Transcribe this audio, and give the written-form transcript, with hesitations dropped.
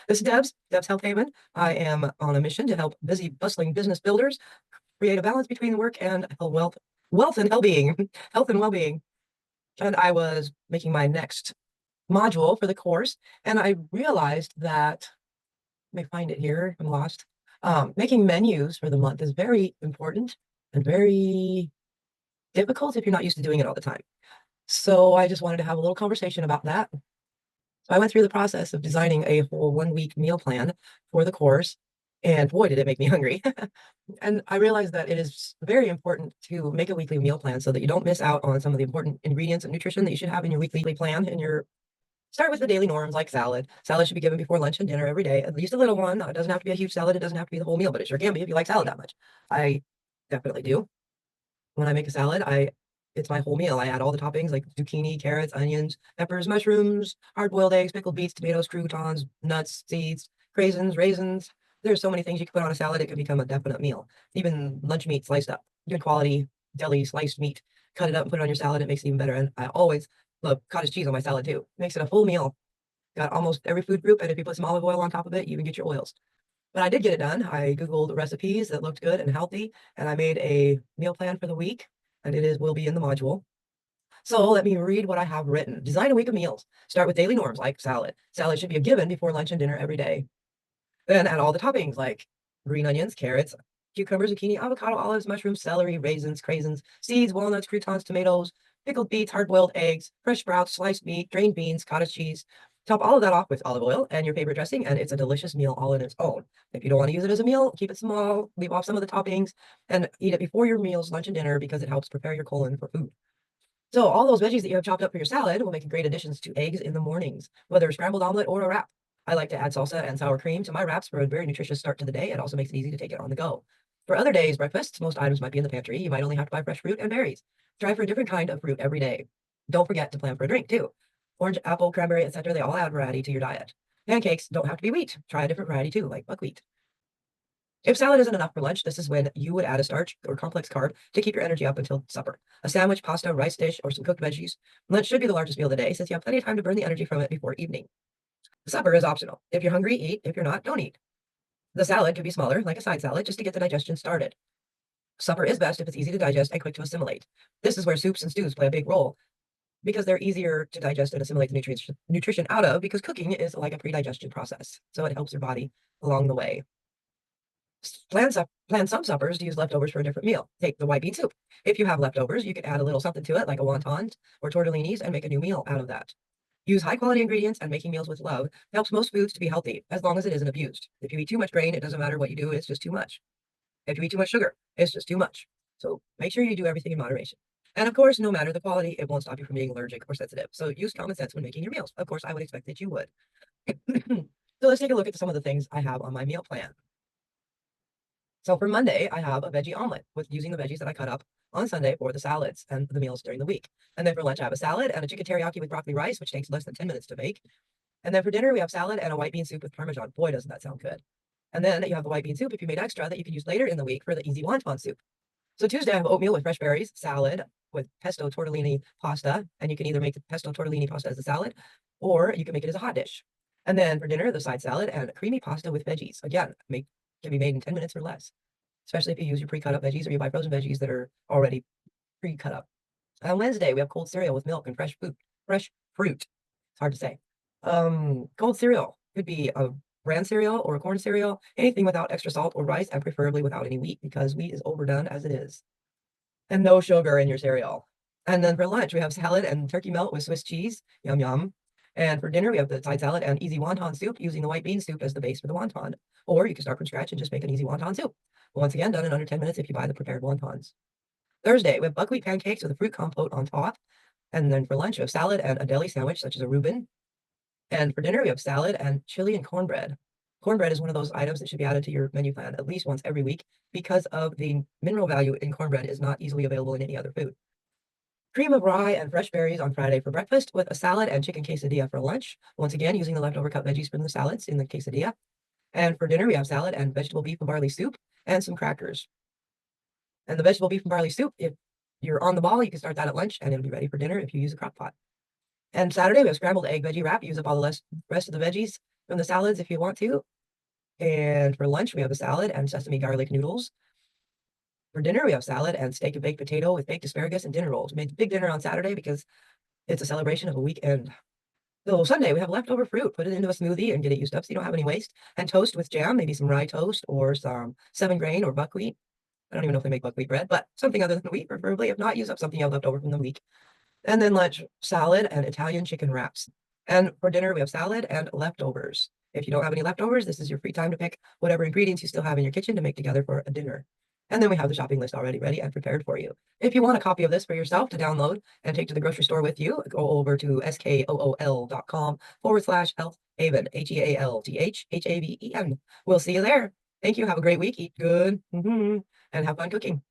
This is Deb's Health Haven. I am on a mission to help busy, bustling business builders create a balance between work and wealth and well-being, health and well-being. And I was making my next module for the course, and I realized that, let me find it here, I'm lost. Making menus for the month is very important and very difficult if you're not used to doing it all the time. So I just wanted to have a little conversation about that. So I went through the process of designing a whole 1 week meal plan for the course, and boy, did it make me hungry. And I realized that it is very important to make a weekly meal plan so that you don't miss out on some of the important ingredients of nutrition that you should have in your weekly plan. And your start with the daily norms like salad. Salad should be given before lunch and dinner every day, at least a little one. It doesn't have to be a huge salad. It doesn't have to be the whole meal, but it sure can be if you like salad that much. I definitely do. When I make a salad, it's my whole meal. I add all the toppings like zucchini, carrots, onions, peppers, mushrooms, hard-boiled eggs, pickled beets, tomatoes, croutons, nuts, seeds, raisins. There's so many things you can put on a salad, it can become a definite meal. Even lunch meat sliced up, good quality deli sliced meat. Cut it up and put it on your salad, it makes it even better. And I always love cottage cheese on my salad too. Makes it a full meal. Got almost every food group, and if you put some olive oil on top of it, you even get your oils. But I did get it done. I Googled recipes that looked good and healthy, and I made a meal plan for the week, and will be in the module. So let me read what I have written. Design a week of meals. Start with daily norms like salad. Salad should be a given before lunch and dinner every day. Then add all the toppings like green onions, carrots, cucumbers, zucchini, avocado, olives, mushrooms, celery, raisins, craisins, seeds, walnuts, croutons, tomatoes, pickled beets, hard-boiled eggs, fresh sprouts, sliced meat, drained beans, cottage cheese. Top all of that off with olive oil and your favorite dressing, and it's a delicious meal all in its own. If you don't want to use it as a meal, keep it small, leave off some of the toppings, and eat it before your meals, lunch and dinner, because it helps prepare your colon for food. So all those veggies that you have chopped up for your salad will make great additions to eggs in the mornings, whether a scrambled omelet or a wrap. I like to add salsa and sour cream to my wraps for a very nutritious start to the day. It also makes it easy to take it on the go. For other days' breakfasts, most items might be in the pantry. You might only have to buy fresh fruit and berries. Try for a different kind of fruit every day. Don't forget to plan for a drink too. Orange, apple, cranberry, etc. They all add variety to your diet. Pancakes don't have to be wheat. Try a different variety too, like buckwheat. If salad isn't enough for lunch, this is when you would add a starch or complex carb to keep your energy up until supper. A sandwich, pasta, rice dish, or some cooked veggies. Lunch should be the largest meal of the day since you have plenty of time to burn the energy from it before evening. Supper is optional. If you're hungry, eat. If you're not, don't eat. The salad could be smaller, like a side salad, just to get the digestion started. Supper is best if it's easy to digest and quick to assimilate. This is where soups and stews play a big role because they're easier to digest and assimilate the nutrition out of, because cooking is like a pre-digestion process. So it helps your body along the way. Plan some suppers to use leftovers for a different meal. Take the white bean soup. If you have leftovers, you could add a little something to it, like a wontons or tortellinis, and make a new meal out of that. Use high-quality ingredients, and making meals with love helps most foods to be healthy, as long as it isn't abused. If you eat too much grain, it doesn't matter what you do, it's just too much. If you eat too much sugar, it's just too much. So make sure you do everything in moderation. And of course, no matter the quality, it won't stop you from being allergic or sensitive. So use common sense when making your meals. Of course, I would expect that you would. So let's take a look at some of the things I have on my meal plan. So for Monday, I have a veggie omelet with using the veggies that I cut up on Sunday for the salads and the meals during the week. And then for lunch, I have a salad and a chicken teriyaki with broccoli rice, which takes less than 10 minutes to make. And then for dinner, we have salad and a white bean soup with Parmesan. Boy, doesn't that sound good. And then you have the white bean soup if you made extra that you can use later in the week for the easy wonton soup. So Tuesday, I have oatmeal with fresh berries, salad with pesto tortellini pasta. And you can either make the pesto tortellini pasta as a salad, or you can make it as a hot dish. And then for dinner, the side salad and creamy pasta with veggies. Again, can be made in 10 minutes or less, especially if you use your pre-cut up veggies or you buy frozen veggies that are already pre-cut up. On Wednesday, we have cold cereal with milk and fresh fruit. It's hard to say. Cold cereal could be a bran cereal or a corn cereal, anything without extra salt or rice, and preferably without any wheat, because wheat is overdone as it is. And no sugar in your cereal. And then for lunch, we have salad and turkey melt with Swiss cheese. Yum, yum. And for dinner, we have the side salad and easy wonton soup, using the white bean soup as the base for the wonton. Or you can start from scratch and just make an easy wonton soup. Once again, done in under 10 minutes if you buy the prepared wontons. Thursday, we have buckwheat pancakes with a fruit compote on top. And then for lunch, we have salad and a deli sandwich, such as a Reuben. And for dinner, we have salad and chili and cornbread. Cornbread is one of those items that should be added to your menu plan at least once every week, because of the mineral value in cornbread is not easily available in any other food. Cream of rye and fresh berries on Friday for breakfast, with a salad and chicken quesadilla for lunch. Once again, using the leftover cut veggies from the salads in the quesadilla. And for dinner, we have salad and vegetable beef and barley soup and some crackers. And the vegetable beef and barley soup, if you're on the ball, you can start that at lunch and it'll be ready for dinner if you use a crock pot. And Saturday, we have scrambled egg veggie wrap. Use up all the rest of the veggies from the salads if you want to. And for lunch, we have a salad and sesame garlic noodles. For dinner, we have salad and steak and baked potato with baked asparagus and dinner rolls. We made big dinner on Saturday because it's a celebration of a weekend. So Sunday, we have leftover fruit. Put it into a smoothie and get it used up so you don't have any waste. And toast with jam, maybe some rye toast or some 7-grain or buckwheat. I don't even know if they make buckwheat bread, but something other than wheat, preferably. If not, use up something you have left over from the week. And then lunch, salad and Italian chicken wraps. And for dinner, we have salad and leftovers. If you don't have any leftovers, this is your free time to pick whatever ingredients you still have in your kitchen to make together for a dinner. And then we have the shopping list already ready and prepared for you. If you want a copy of this for yourself to download and take to the grocery store with you, go over to skool.com/health-haven, HEALTHHAVEN. We'll see you there. Thank you. Have a great week. Eat good and have fun cooking.